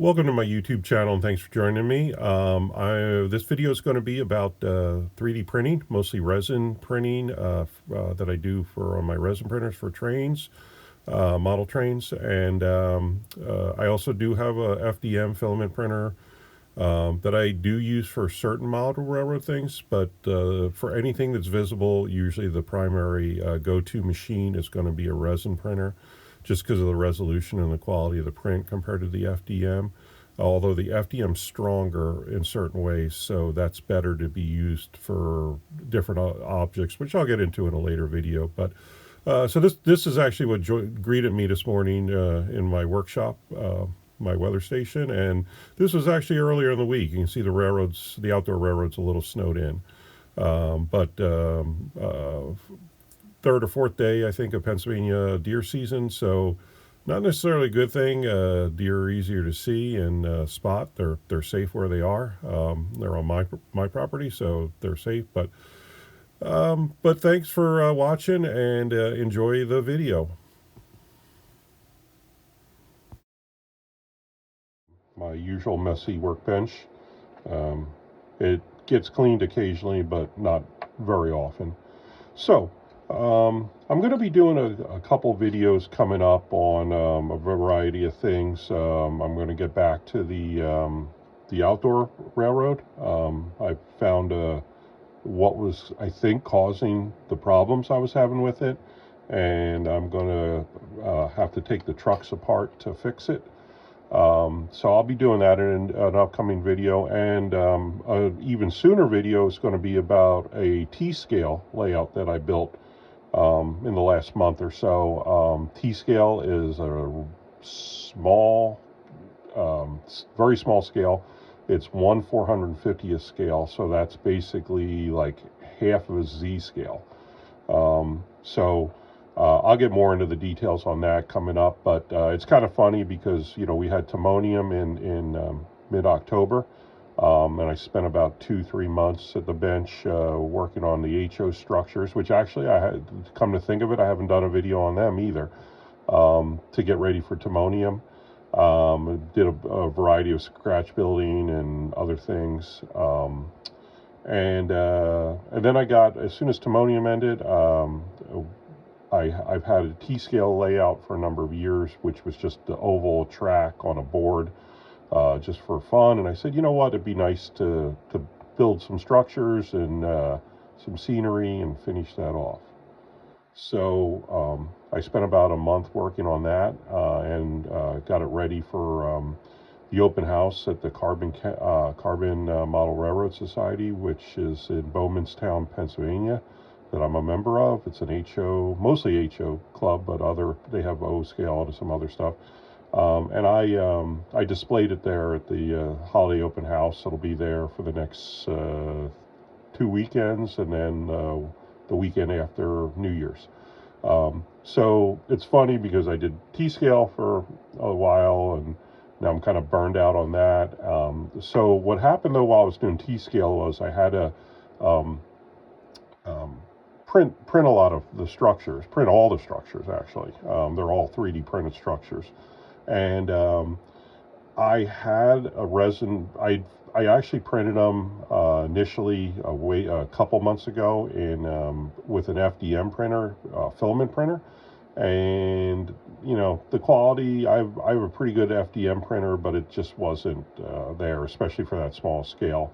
Welcome to my YouTube channel and thanks for joining me. This video is going to be about 3D printing, mostly resin printing that I do for my resin printers for trains, model trains. And I also do have a FDM filament printer that I do use for certain model railroad things. But for anything that's visible, usually the primary go-to machine is going to be a resin printer, just because of the resolution and the quality of the print compared to the FDM. Although the FDM's stronger in certain ways, so that's better to be used for different objects, which I'll get into in a later video. But so this is actually what greeted me this morning in my workshop, my weather station, and this was actually earlier in the week. You can see the outdoor railroads, a little snowed in, but third or fourth day, I think, of Pennsylvania deer season. So not necessarily a good thing. Deer are easier to see and spot. They're safe where they are. They're on my property, so they're safe. But thanks for watching and enjoy the video. My usual messy workbench. It gets cleaned occasionally, but not very often. So I'm going to be doing a couple videos coming up on a variety of things. I'm going to get back to the outdoor railroad. I found what was, I think, causing the problems I was having with it, and I'm going to have to take the trucks apart to fix it. So I'll be doing that in an upcoming video, and an even sooner video is going to be about a T-scale layout that I built in the last month or so. T-scale is a small, very small scale. It's 1/450th scale, so that's basically like half of a Z scale. I'll get more into the details on that coming up, but it's kind of funny because, you know, we had timonium in mid-October, and I spent about 2-3 months at the bench working on the HO structures, which actually, I had come to think of it, I haven't done a video on them either, to get ready for timonium. Did a variety of scratch building and other things. And then as soon as timonium ended, I've had a T-scale layout for a number of years, which was just the oval track on a board, just for fun. And I said, you know what, it'd be nice to build some structures and some scenery and finish that off. So I spent about a month working on that and got it ready for the open house at the Carbon Model Railroad Society, which is in Bowmanstown, Pennsylvania, that I'm a member of. It's an HO, mostly HO club, but they have O scale and some other stuff. And I displayed it there at the holiday open house. It'll be there for the next 2 weekends, and then the weekend after New Year's. So it's funny because I did T-scale for a while, and now I'm kind of burned out on that. So what happened though while I was doing T-scale was I had to print a lot of the structures, print all the structures actually. They're all 3D printed structures. And I had a resin, I actually printed them initially a couple months ago with an FDM printer, filament printer. And you know, the quality, I have a pretty good FDM printer, but it just wasn't there, especially for that small scale.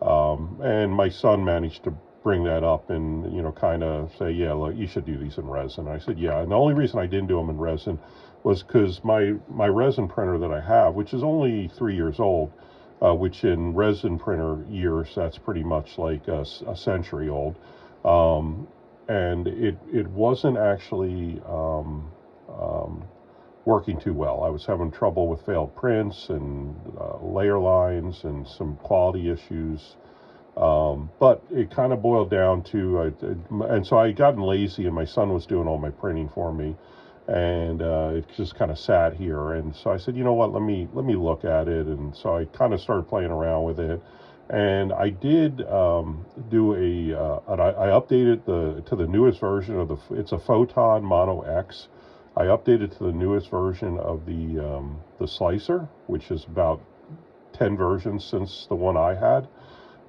And my son managed to bring that up and, you know, kind of say, yeah, look, you should do these in resin. I said, yeah. And the only reason I didn't do them in resin was because my resin printer that I have, which is only 3 years old, which in resin printer years, that's pretty much like a century old. And it wasn't actually working too well. I was having trouble with failed prints and layer lines and some quality issues. But it kind of boiled down to, and so I gotten lazy, and my son was doing all my printing for me, and it just kind of sat here. And so I said, you know what, let me look at it. And so I kind of started playing around with it, and I did do I updated to the newest version of it's a Photon Mono X. I updated to the newest version of the slicer, which is about 10 versions since the one I had.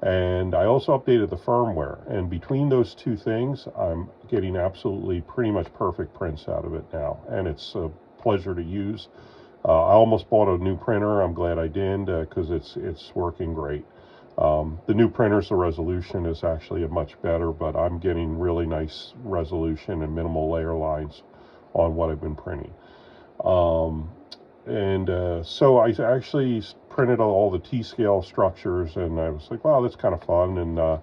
And I also updated the firmware. And between those two things, I'm getting absolutely pretty much perfect prints out of it now. And it's a pleasure to use. I almost bought a new printer. I'm glad I didn't, because it's working great. The new printer's, the resolution is actually a much better, but I'm getting really nice resolution and minimal layer lines on what I've been printing. So I actually printed all the T-scale structures, and I was like, wow, that's kind of fun. And I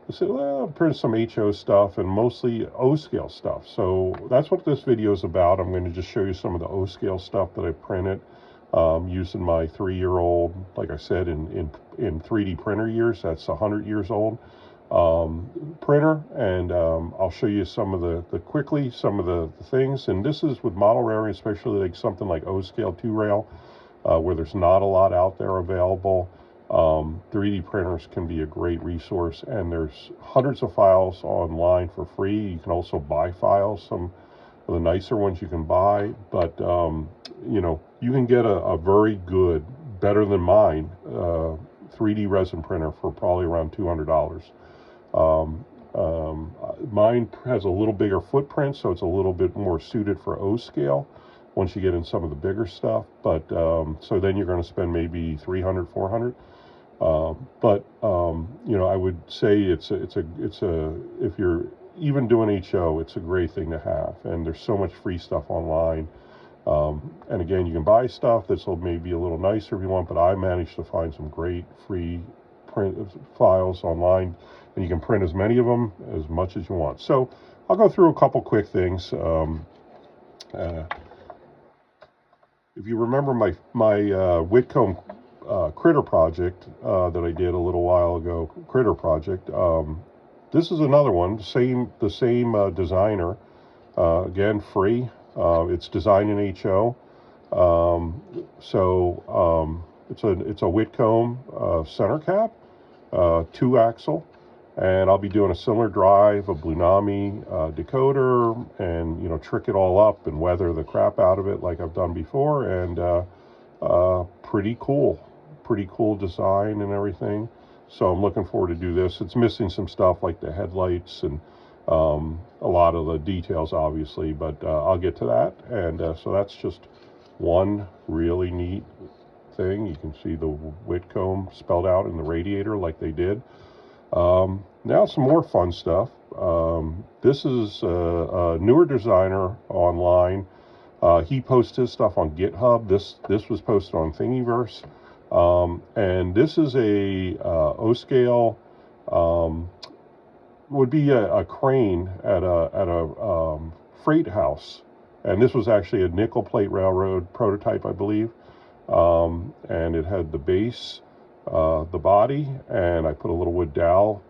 said, well, I'll print some HO stuff and mostly O-scale stuff. So that's what this video is about. I'm going to just show you some of the O-scale stuff that I printed using my 3-year-old, like I said, in 3D printer years. That's 100 years old printer, and I'll show you some of some of the things. And this is with model railroad, especially like something like O-scale 2-rail, where there's not a lot out there available. 3D printers can be a great resource, and there's hundreds of files online for free. You can also buy files. Some of the nicer ones you can buy, but you can get a very good, better than mine, 3D resin printer for probably around $200. Mine has a little bigger footprint, so it's a little bit more suited for O-scale once you get in some of the bigger stuff. But so then you're going to spend maybe $300, $400. I would say it's a if you're even doing HO, it's a great thing to have. And there's so much free stuff online. And again, you can buy stuff that's maybe a little nicer if you want, but I managed to find some great free print files online, and you can print as many of them as much as you want. So I'll go through a couple quick things. If you remember my Whitcomb critter project that I did a little while ago, critter project, this is another one, the same designer, again, free. It's designed in HO. It's a Whitcomb center cap, 2-axle, and I'll be doing a cylinder drive, a Blunami decoder, and trick it all up and weather the crap out of it like I've done before. And pretty cool design and everything. So I'm looking forward to do this. It's missing some stuff like the headlights and a lot of the details, obviously, but I'll get to that. And so that's just one really neat thing. You can see the Whitcomb spelled out in the radiator like they did. Now some more fun stuff. This is a newer designer online. He posts his stuff on GitHub. This was posted on Thingiverse. And this is a O-scale, would be a crane at a freight house. And this was actually a nickel plate railroad prototype, I believe. And it had the base, the body, and I put a little wood dowel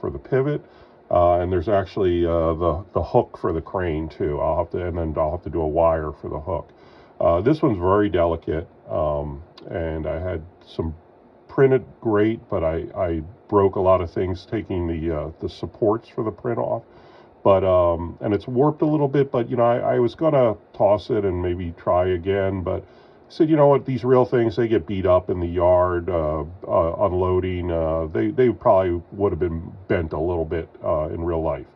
for the pivot. And there's actually the hook for the crane too. I'll have to do a wire for the hook. This one's very delicate, and I had some printed great, but I broke a lot of things taking the supports for the print off. But and it's warped a little bit, but I was gonna toss it and maybe try again, but I said, you know what, these real things, they get beat up in the yard unloading. They probably would have been bent a little bit in real life.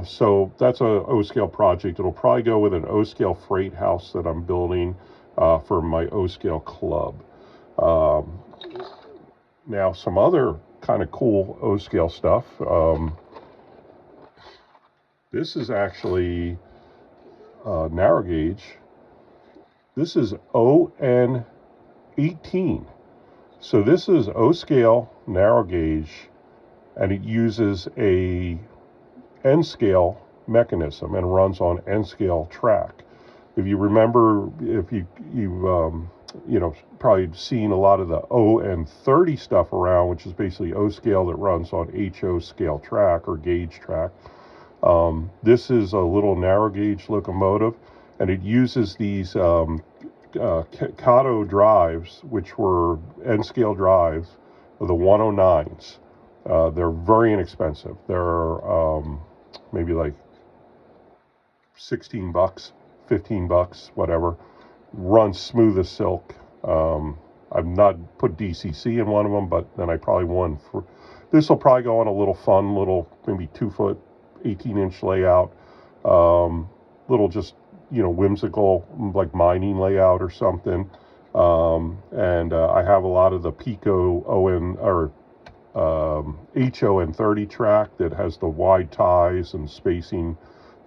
So that's a O-scale project. It'll probably go with an O-scale freight house that I'm building for my O-scale club. Now some other kind of cool O-scale stuff. This is actually narrow gauge. This is ON18. So this is O-scale narrow gauge, and it uses a N-scale mechanism and runs on N-scale track. If you remember, if you've probably seen a lot of the ON30 stuff around, which is basically O-scale that runs on HO scale track or gauge track. This is a little narrow gauge locomotive, and it uses these Kato drives, which were N-scale drives, the 109s. They're very inexpensive. They're maybe like $16 15 bucks, whatever. Runs smooth as silk. I've not put DCC in one of them, but then I probably won for this will probably go on a little fun, little maybe 2-foot, 18-inch layout, little just whimsical like mining layout or something. And I have a lot of the Pico ON or HON 30 track that has the wide ties and spacing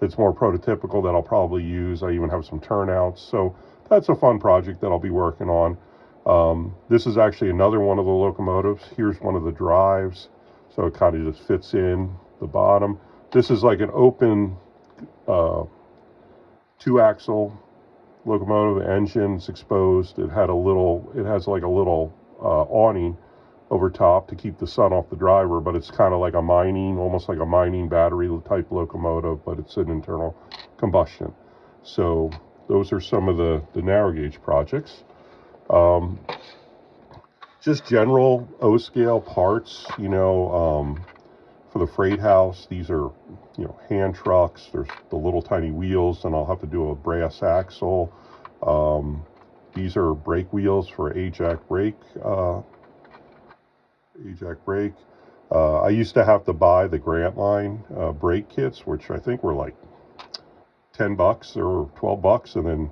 that's more prototypical that I'll probably use. I even have some turnouts, so that's a fun project that I'll be working on. This is actually another one of the locomotives. Here's one of the drives, so it kind of just fits in the bottom. This is like an open 2-axle locomotive. Engine's exposed. It has like a little awning over top to keep the sun off the driver, but it's kind of like almost like a mining battery type locomotive, but it's an internal combustion. So those are some of the narrow gauge projects. Just general O-scale parts, for the freight house. These are, hand trucks. There's the little tiny wheels, and I'll have to do a brass axle. These are brake wheels for AJAC brake. I used to have to buy the Grant Line brake kits, which I think were like 10 bucks or 12 bucks, and then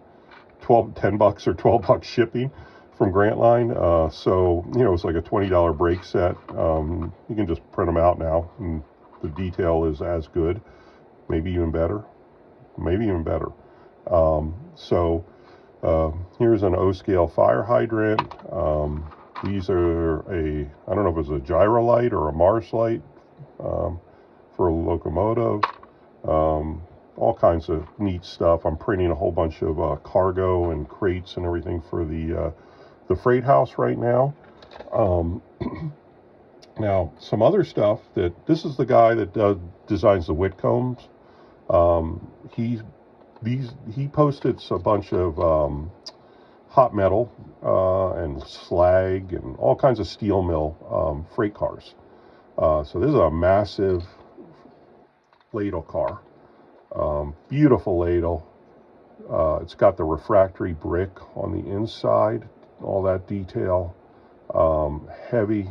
10 bucks or 12 bucks shipping from Grant Line. So, it's like a $20 brake set. You can just print them out now, and the detail is as good, maybe even better. So here's an O-scale fire hydrant. These are I don't know if it's a gyro light or a Mars light for a locomotive. All kinds of neat stuff. I'm printing a whole bunch of cargo and crates and everything for the freight house right now. Now, some other stuff this is the guy that designs the Whitcombs. He posted a bunch of hot metal and slag and all kinds of steel mill freight cars. So this is a massive ladle car. Beautiful ladle. It's got the refractory brick on the inside, all that detail. Heavy.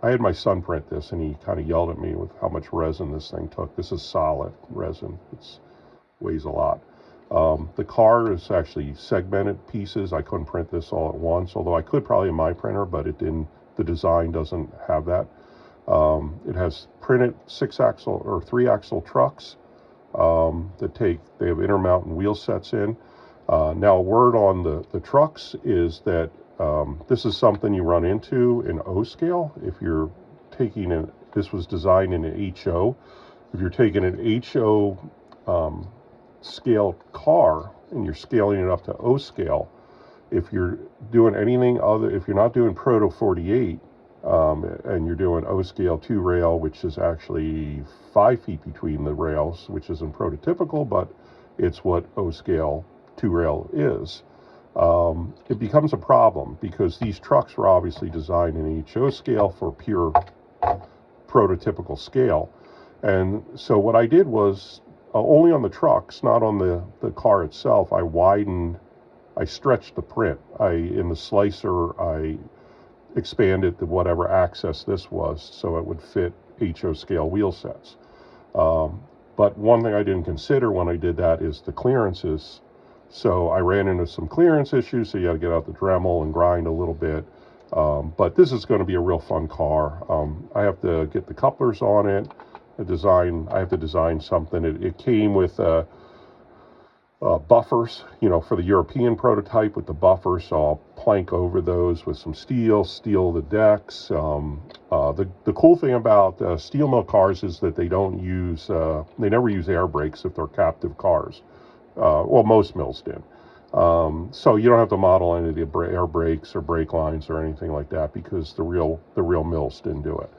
I had my son print this, and he kind of yelled at me with how much resin this thing took. This is solid resin. It weighs a lot. The car is actually segmented pieces. I couldn't print this all at once, although I could probably in my printer, but it didn't. The design doesn't have that. It has printed 6-axle or 3-axle trucks they have intermountain wheel sets in. Now, a word on the trucks is that this is something you run into in O-scale. If you're taking this was designed in an HO. If you're taking an HO scale car and you're scaling it up to O-scale, if you're doing if you're not doing Proto 48, and you're doing O-scale 2 rail, which is actually 5 feet between the rails, which isn't prototypical, but it's what O-scale 2 rail is. It becomes a problem because these trucks were obviously designed in HO scale for pure prototypical scale. And so what I did was, only on the trucks, not on the car itself, I stretched the print. In the slicer, I expanded to whatever axis this was so it would fit HO scale wheel sets. But one thing I didn't consider when I did that is the clearances. So I ran into some clearance issues, so you got to get out the Dremel and grind a little bit. But this is going to be a real fun car. I have to get the couplers on it. I have to design something. It came with buffers, for the European prototype with the buffers. So I'll plank over those with some steel the decks. The cool thing about steel mill cars is that they never use air brakes if they're captive cars. Well, most mills did. So you don't have to model any of the air brakes or brake lines or anything like that because the real mills didn't do it.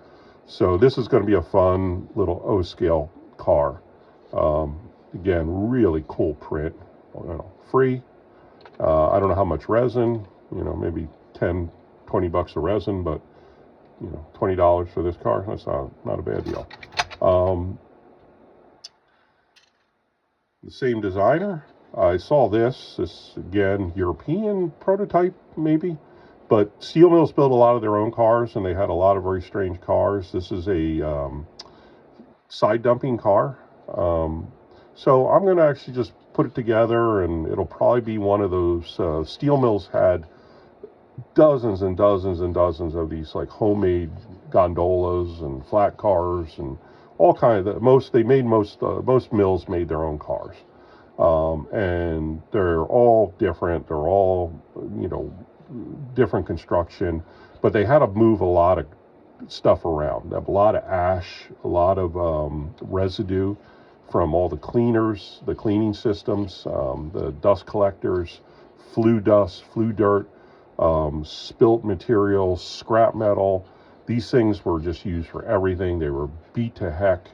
So this is going to be a fun little O-scale car. Again, really cool print, free. I don't know how much resin, maybe 10, 20 bucks of resin, but, $20 for this car, that's not a bad deal. The same designer, I saw this again, European prototype maybe, but steel mills build a lot of their own cars, and they had a lot of very strange cars. This is a side dumping car. Um, so I'm going to actually just put it together, and it'll probably be one of those. Steel mills had dozens and dozens and dozens of these like homemade gondolas and flat cars and all kinds of most mills made their own cars, and they're all different. They're all, you know, different construction, but they had to move a lot of stuff around. A lot of ash, a lot of residue from all the cleaners, the cleaning systems, the dust collectors, flue dust, flue dirt, spilt materials, scrap metal. These things were just used for everything. They were beat to heck.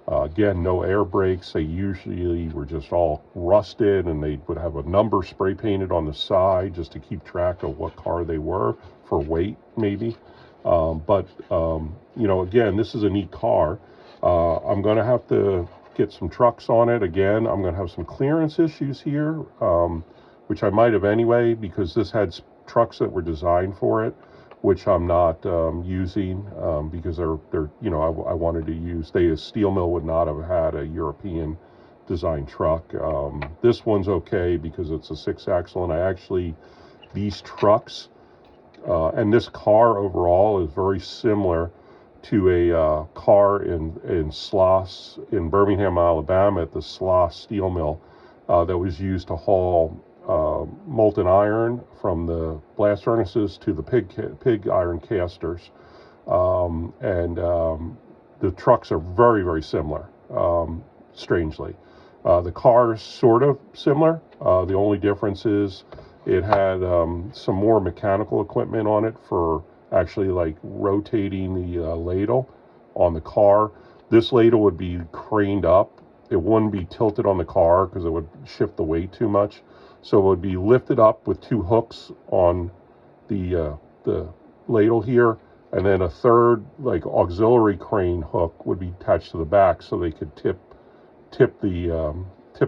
Again, no air brakes. They usually were just all rusted, and they would have a number spray painted on the side just to keep track of what car they were for weight, maybe. You know, again, this is a neat car. I'm going to have to get some trucks on it. Again, I'm going to have some clearance issues here, which I might have anyway, because this had trucks that were designed for it, which I'm not using because they're you know, I wanted to use. A steel mill would not have had a European design truck. This one's okay because it's a 6-axle, and I actually, these trucks and this car overall is very similar to a car in Sloss in Birmingham, Alabama, at the Sloss steel mill that was used to haul molten iron from the blast furnaces to the pig iron casters. The trucks are very, very similar, strangely. The car's sort of similar. The only difference is it had some more mechanical equipment on it for actually like rotating the ladle on the car. This ladle would be craned up. It wouldn't be tilted on the car because it would shift the weight too much. So it would be lifted up with 2 hooks on the ladle here, and then a third like auxiliary crane hook would be attached to the back, so they could tip the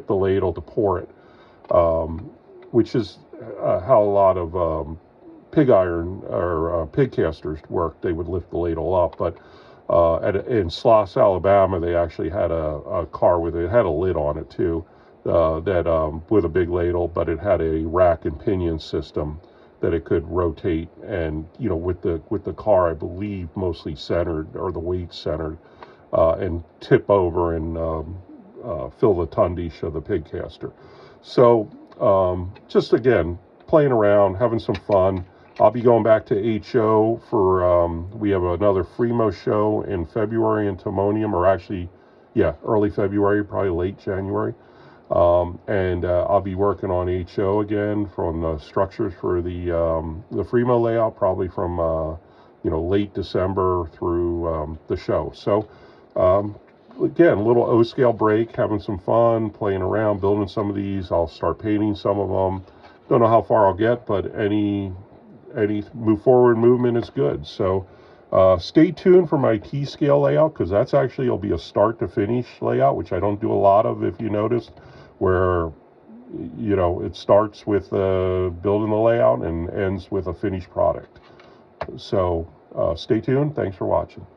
ladle to pour it, which is how a lot of pig iron or pig casters work. They would lift the ladle up, but in Sloss, Alabama, they actually had a car with it had a lid on it too, that with a big ladle, but it had a rack and pinion system that it could rotate, and you know, with the car, I believe, mostly centered, or the weight centered, and tip over and fill the tundish of the pig caster. So just again, playing around, having some fun. I'll be going back to HO for, we have another Fremo show in February in Timonium, or actually, yeah, early February, probably late January. I'll be working on HO again from the structures for the Fremo layout, probably from, you know, late December through the show. So, again, a little O-scale break, having some fun, playing around, building some of these. I'll start painting some of them. Don't know how far I'll get, but any move forward movement is good. So stay tuned for my T-scale layout, because that's actually will be a start to finish layout, which I don't do a lot of, if you noticed, where, you know, it starts with building the layout and ends with a finished product. So stay tuned. Thanks for watching.